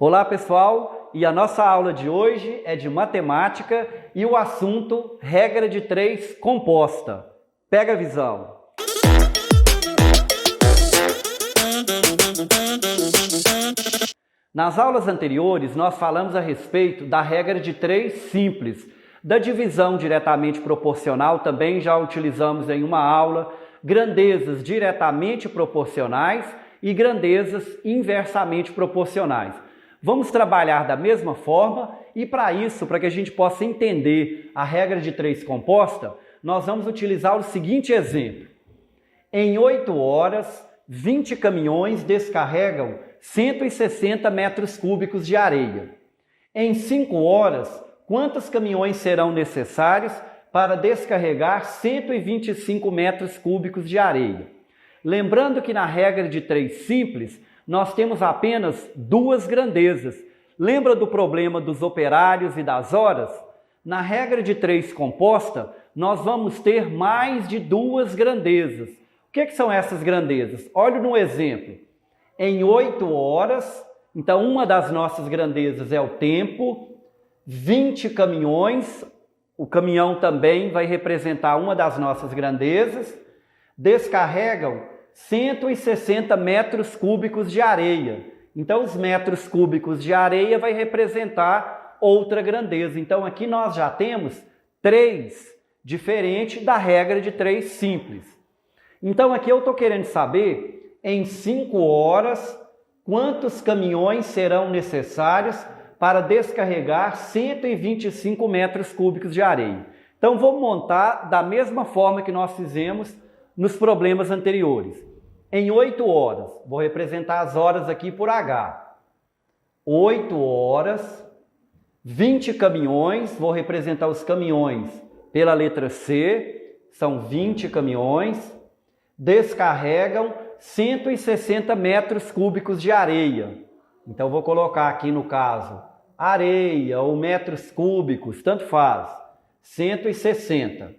Olá pessoal, e a nossa aula de hoje é de matemática e o assunto regra de 3 composta. Pega a visão. Nas aulas anteriores nós falamos a respeito da regra de 3 simples, da divisão diretamente proporcional também já utilizamos em uma aula, grandezas diretamente proporcionais e grandezas inversamente proporcionais. Vamos trabalhar da mesma forma e para isso, para que a gente possa entender a regra de 3 composta, nós vamos utilizar o seguinte exemplo. Em 8 horas, 20 caminhões descarregam 160 metros cúbicos de areia. Em 5 horas, quantos caminhões serão necessários para descarregar 125 metros cúbicos de areia? Lembrando que na regra de 3 simples, nós temos apenas 2 grandezas. Lembra do problema dos operários e das horas? Na regra de 3 composta, nós vamos ter mais de 2 grandezas. O que são essas grandezas? Olha no exemplo. Em 8 horas, então uma das nossas grandezas é o tempo, 20 caminhões, o caminhão também vai representar uma das nossas grandezas, descarregam 160 metros cúbicos de areia. Então, os metros cúbicos de areia vai representar outra grandeza. Então, aqui nós já temos 3, diferente da regra de 3 simples. Então, aqui eu estou querendo saber, em 5 horas, quantos caminhões serão necessários para descarregar 125 metros cúbicos de areia. Então, vou montar da mesma forma que nós fizemos nos problemas anteriores. Em 8 horas, vou representar as horas aqui por H. 8 horas, 20 caminhões, vou representar os caminhões pela letra C, são 20 caminhões, descarregam 160 metros cúbicos de areia. Então, vou colocar aqui no caso, areia ou metros cúbicos, tanto faz, 160.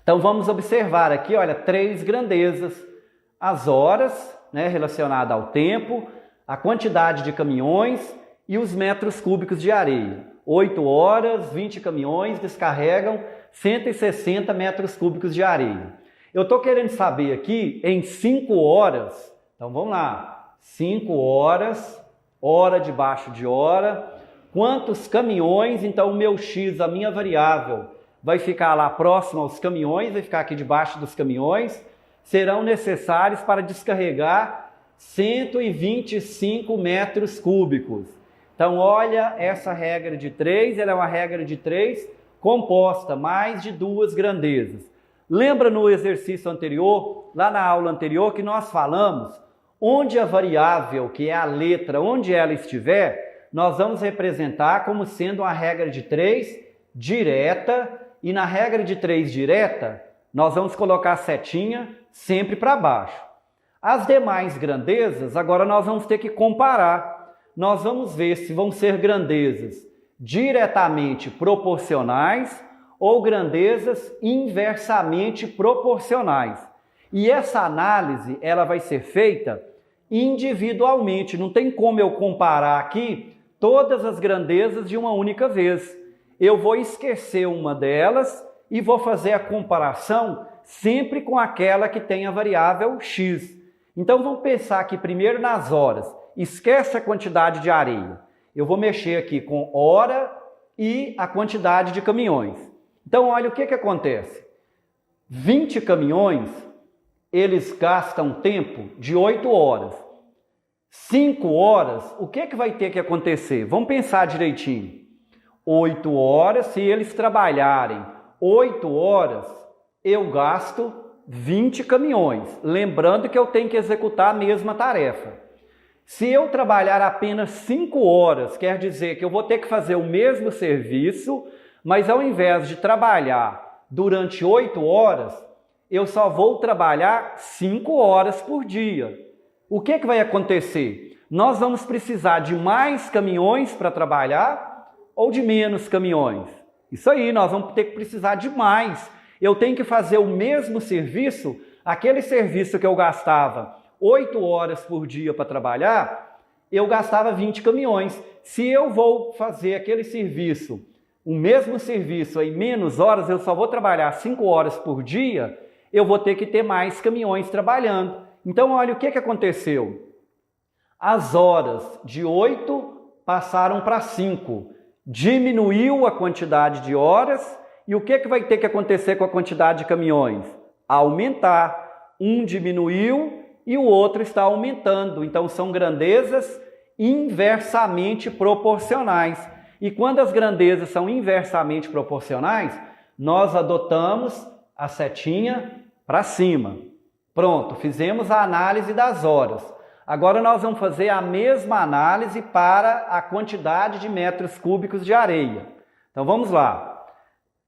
Então, vamos observar aqui, olha, 3 grandezas. As horas, relacionada ao tempo, a quantidade de caminhões e os metros cúbicos de areia. 8 horas, 20 caminhões descarregam 160 metros cúbicos de areia. Eu estou querendo saber aqui, em 5 horas, então vamos lá, 5 horas, hora debaixo de hora, quantos caminhões, então o meu x, a minha variável, vai ficar lá próximo aos caminhões, vai ficar aqui debaixo dos caminhões, serão necessários para descarregar 125 metros cúbicos. Então, olha essa regra de 3, ela é uma regra de 3 composta, mais de 2 grandezas. Lembra no exercício anterior, lá na aula anterior, que nós falamos, onde a variável, que é a letra, onde ela estiver, nós vamos representar como sendo uma regra de 3 direta, e na regra de 3 direta, nós vamos colocar a setinha sempre para baixo. As demais grandezas, agora nós vamos ter que comparar. Nós vamos ver se vão ser grandezas diretamente proporcionais ou grandezas inversamente proporcionais. E essa análise, ela vai ser feita individualmente. Não tem como eu comparar aqui todas as grandezas de uma única vez. Eu vou esquecer uma delas e vou fazer a comparação sempre com aquela que tem a variável x. Então, vamos pensar aqui primeiro nas horas. Esquece a quantidade de areia. Eu vou mexer aqui com hora e a quantidade de caminhões. Então, olha o que acontece. 20 caminhões, eles gastam tempo de 8 horas. 5 horas, o que vai ter que acontecer? Vamos pensar direitinho. 8 horas, se eles trabalharem 8 horas, eu gasto 20 caminhões. Lembrando que eu tenho que executar a mesma tarefa. Se eu trabalhar apenas 5 horas, quer dizer que eu vou ter que fazer o mesmo serviço, mas ao invés de trabalhar durante 8 horas, eu só vou trabalhar 5 horas por dia. O que vai acontecer? Nós vamos precisar de mais caminhões para trabalhar ou de menos caminhões? Isso aí, nós vamos ter que precisar de mais. Eu tenho que fazer o mesmo serviço, aquele serviço que eu gastava 8 horas por dia para trabalhar, eu gastava 20 caminhões. Se eu vou fazer aquele serviço, o mesmo serviço em menos horas, eu só vou trabalhar 5 horas por dia, eu vou ter que ter mais caminhões trabalhando. Então, olha o que aconteceu. As horas de 8 passaram para 5. Diminuiu a quantidade de horas e o que vai ter que acontecer com a quantidade de caminhões? Aumentar. Um diminuiu e o outro está aumentando. Então, são grandezas inversamente proporcionais. E quando as grandezas são inversamente proporcionais, nós adotamos a setinha para cima. Pronto, fizemos a análise das horas. Agora nós vamos fazer a mesma análise para a quantidade de metros cúbicos de areia. Então vamos lá.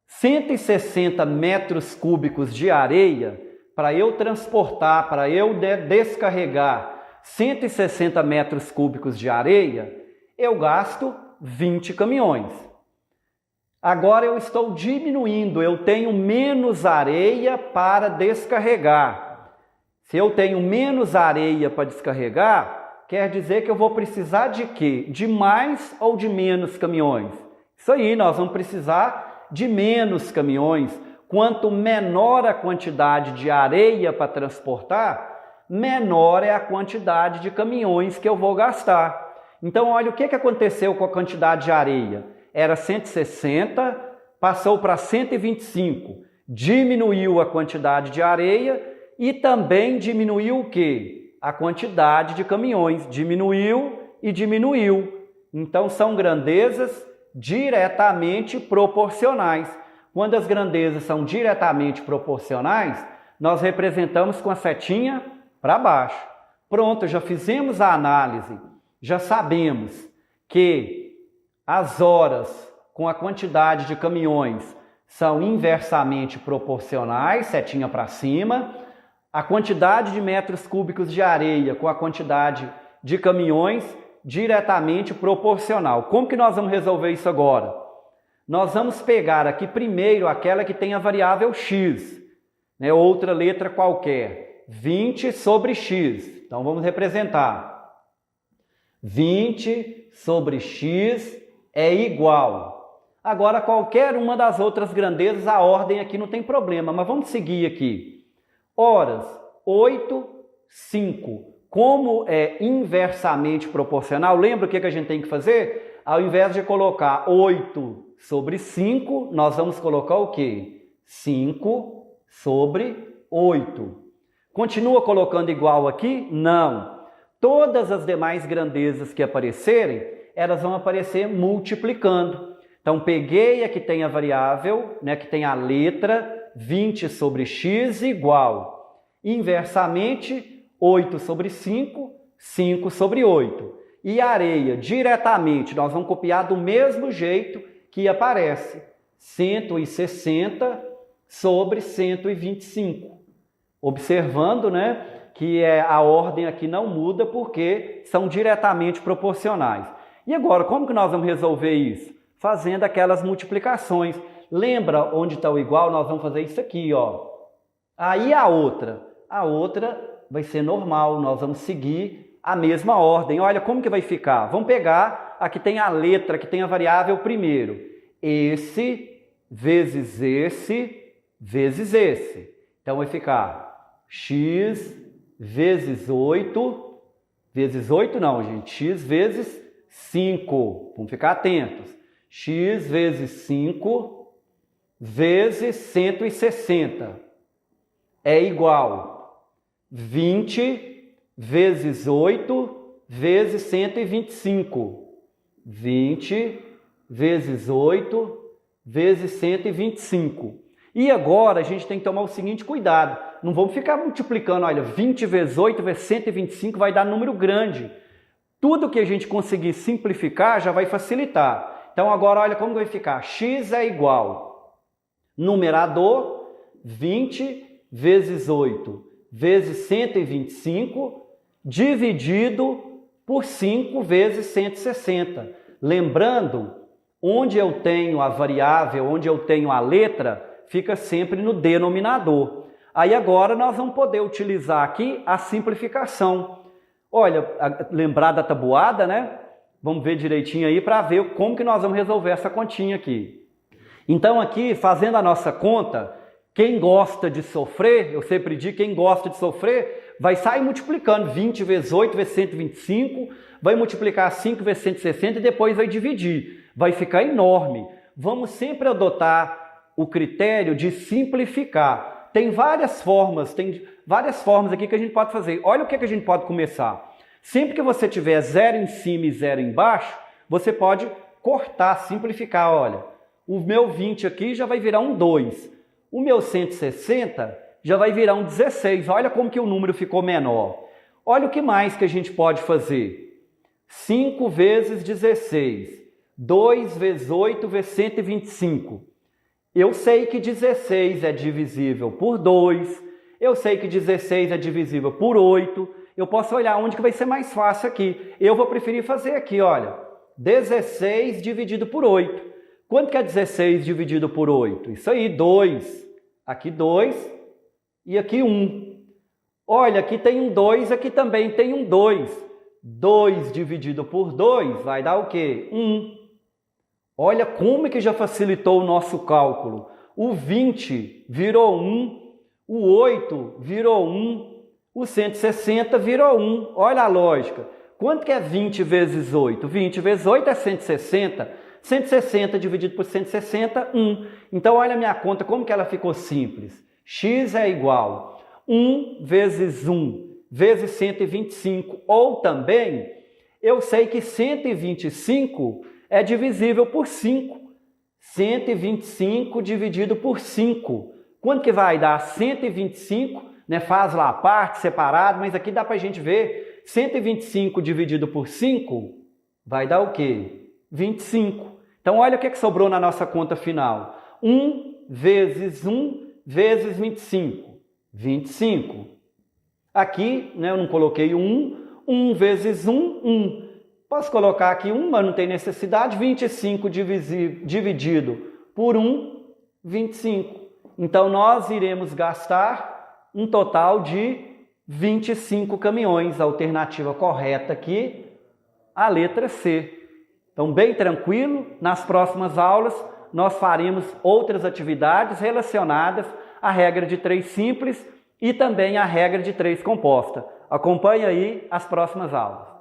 160 metros cúbicos de areia, para eu transportar, para eu descarregar 160 metros cúbicos de areia, eu gasto 20 caminhões. Agora eu estou diminuindo, eu tenho menos areia para descarregar. Se eu tenho menos areia para descarregar, quer dizer que eu vou precisar de quê? De mais ou de menos caminhões? Isso aí, nós vamos precisar de menos caminhões. Quanto menor a quantidade de areia para transportar, menor é a quantidade de caminhões que eu vou gastar. Então, olha o que aconteceu com a quantidade de areia. Era 160, passou para 125. Diminuiu a quantidade de areia e também diminuiu o quê? A quantidade de caminhões. Diminuiu e diminuiu. Então, são grandezas diretamente proporcionais. Quando as grandezas são diretamente proporcionais, nós representamos com a setinha para baixo. Pronto, já fizemos a análise. Já sabemos que as horas com a quantidade de caminhões são inversamente proporcionais, setinha para cima. A quantidade de metros cúbicos de areia com a quantidade de caminhões diretamente proporcional. Como que nós vamos resolver isso agora? Nós vamos pegar aqui primeiro aquela que tem a variável x, né? Outra letra qualquer, 20 sobre x. Então vamos representar. 20 sobre x é igual. Agora, qualquer uma das outras grandezas, a ordem aqui não tem problema, mas vamos seguir aqui. Horas, 8, 5. Como é inversamente proporcional, lembra o que a gente tem que fazer? Ao invés de colocar 8 sobre 5, nós vamos colocar o quê? 5 sobre 8. Continua colocando igual aqui? Não. Todas as demais grandezas que aparecerem, elas vão aparecer multiplicando. Então, peguei a que tem a variável, né, que tem a letra 20 sobre x igual. Inversamente, 8 sobre 5, 5 sobre 8. E areia, diretamente, nós vamos copiar do mesmo jeito que aparece. 160 sobre 125. Observando, né, que a ordem aqui não muda porque são diretamente proporcionais. E agora, como que nós vamos resolver isso? Fazendo aquelas multiplicações. Lembra onde está o igual? Nós vamos fazer isso aqui, ó. Aí a outra vai ser normal, nós vamos seguir a mesma ordem. Olha como que vai ficar. Vamos pegar a que tem a letra, que tem a variável primeiro. Esse vezes esse vezes esse. Então vai ficar x vezes 8, vezes 8 não, gente, x vezes 5. Vamos ficar atentos. X vezes 5 vezes 160 é igual 20 vezes 8 vezes 125. 20 vezes 8 vezes 125. E agora a gente tem que tomar o seguinte cuidado. Não vamos ficar multiplicando, olha, 20 vezes 8 vezes 125 vai dar número grande. Tudo que a gente conseguir simplificar já vai facilitar. Então agora olha como vai ficar. X é igual, numerador, 20 vezes 8 vezes 125, dividido por 5 vezes 160. Lembrando, onde eu tenho a variável, onde eu tenho a letra, fica sempre no denominador. Aí agora nós vamos poder utilizar aqui a simplificação. Olha, lembrar da tabuada, né? Vamos ver direitinho aí para ver como que nós vamos resolver essa continha aqui. Então aqui, fazendo a nossa conta, quem gosta de sofrer, eu sempre digo, quem gosta de sofrer, vai sair multiplicando 20 vezes 8 vezes 125, vai multiplicar 5 vezes 160 e depois vai dividir. Vai ficar enorme. Vamos sempre adotar o critério de simplificar. Tem várias formas aqui que a gente pode fazer. Olha o que a gente pode começar. Sempre que você tiver 0 em cima e 0 embaixo, você pode cortar, simplificar. Olha, o meu 20 aqui já vai virar um 2. O meu 160 já vai virar um 16. Olha como que o número ficou menor. Olha o que mais que a gente pode fazer. 5 vezes 16. 2 vezes 8 vezes 125. Eu sei que 16 é divisível por 2. Eu sei que 16 é divisível por 8. Eu posso olhar onde que vai ser mais fácil aqui. Eu vou preferir fazer aqui, olha. 16 dividido por 8. Quanto que é 16 dividido por 8? Isso aí, 2. Aqui 2 e aqui 1. Olha, aqui tem um 2, aqui também tem um 2. 2 dividido por 2 vai dar o quê? 1. Olha como que já facilitou o nosso cálculo. O 20 virou 1, o 8 virou 1, o 160 virou 1. Olha a lógica. Quanto que é 20 vezes 8? 20 vezes 8 é 160. 160 dividido por 160, 1. Então, olha a minha conta, como que ela ficou simples. X é igual 1 vezes 1 vezes 125. Ou também, eu sei que 125 é divisível por 5. 125 dividido por 5. Quanto que vai dar? 125, né? Faz lá a parte, separado, mas aqui dá para a gente ver. 125 dividido por 5 vai dar o quê? 25. Então, olha o que sobrou na nossa conta final. 1 vezes 1 vezes 25. 25. Aqui, né, eu não coloquei 1. 1 vezes 1, 1. Posso colocar aqui 1, mas não tem necessidade. 25 dividido por 1, 25. Então, nós iremos gastar um total de 25 caminhões. A alternativa correta aqui, a letra C. Então, bem tranquilo, nas próximas aulas nós faremos outras atividades relacionadas à regra de 3 simples e também à regra de 3 composta. Acompanhe aí as próximas aulas.